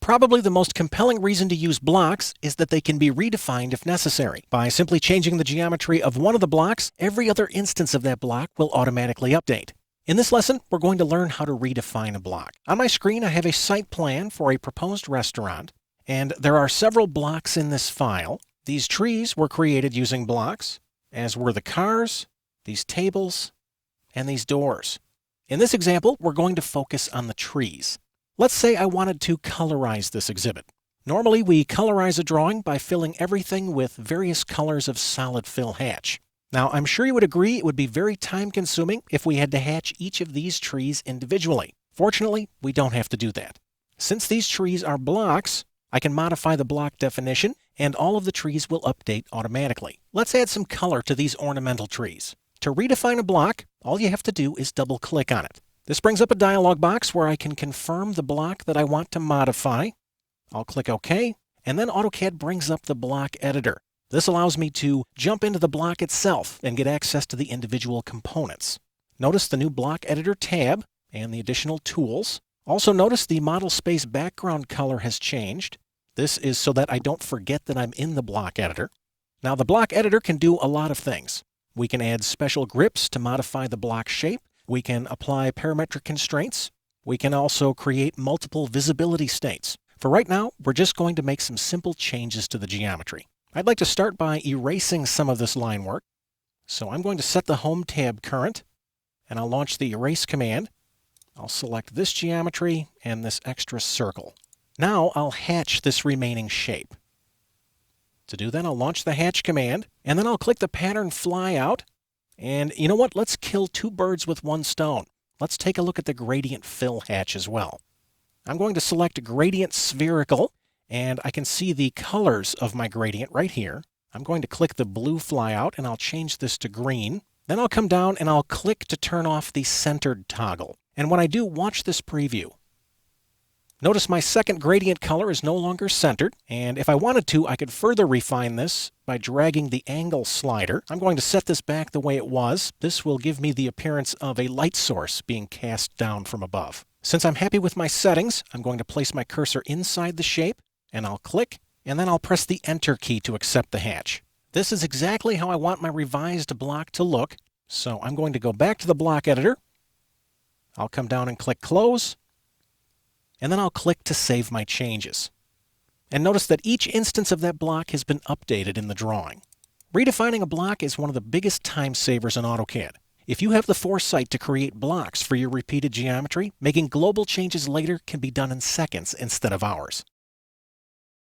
Probably the most compelling reason to use blocks is that they can be redefined if necessary. By simply changing the geometry of one of the blocks, every other instance of that block will automatically update. In this lesson, we're going to learn how to redefine a block. On my screen, I have a site plan for a proposed restaurant, and there are several blocks in this file. These trees were created using blocks, as were the cars, these tables, and these doors. In this example, we're going to focus on the trees. Let's say I wanted to colorize this exhibit. Normally, we colorize a drawing by filling everything with various colors of solid fill hatch. Now, I'm sure you would agree it would be very time-consuming if we had to hatch each of these trees individually. Fortunately, we don't have to do that. Since these trees are blocks, I can modify the block definition, and all of the trees will update automatically. Let's add some color to these ornamental trees. To redefine a block, all you have to do is double-click on it. This brings up a dialog box where I can confirm the block that I want to modify. I'll click OK, and then AutoCAD brings up the block editor. This allows me to jump into the block itself and get access to the individual components. Notice the new block editor tab and the additional tools. Also notice the model space background color has changed. This is so that I don't forget that I'm in the block editor. Now the block editor can do a lot of things. We can add special grips to modify the block shape. We can apply parametric constraints. We can also create multiple visibility states. For right now, we're just going to make some simple changes to the geometry. I'd like to start by erasing some of this line work. So I'm going to set the Home tab current, and I'll launch the Erase command. I'll select this geometry and this extra circle. Now I'll hatch this remaining shape. To do that, I'll launch the Hatch command, and then I'll click the Pattern Flyout. And you know what? Let's kill two birds with one stone. Let's take a look at the Gradient Fill hatch as well. I'm going to select Gradient Spherical, and I can see the colors of my gradient right here. I'm going to click the blue flyout, and I'll change this to green. Then I'll come down and I'll click to turn off the centered toggle. And when I do, watch this preview. Notice my second gradient color is no longer centered, and if I wanted to, I could further refine this by dragging the angle slider. I'm going to set this back the way it was. This will give me the appearance of a light source being cast down from above. Since I'm happy with my settings, I'm going to place my cursor inside the shape, and I'll click, and then I'll press the Enter key to accept the hatch. This is exactly how I want my revised block to look, so I'm going to go back to the block editor. I'll come down and click Close, and then I'll click to save my changes. And notice that each instance of that block has been updated in the drawing. Redefining a block is one of the biggest time savers in AutoCAD. If you have the foresight to create blocks for your repeated geometry, making global changes later can be done in seconds instead of hours.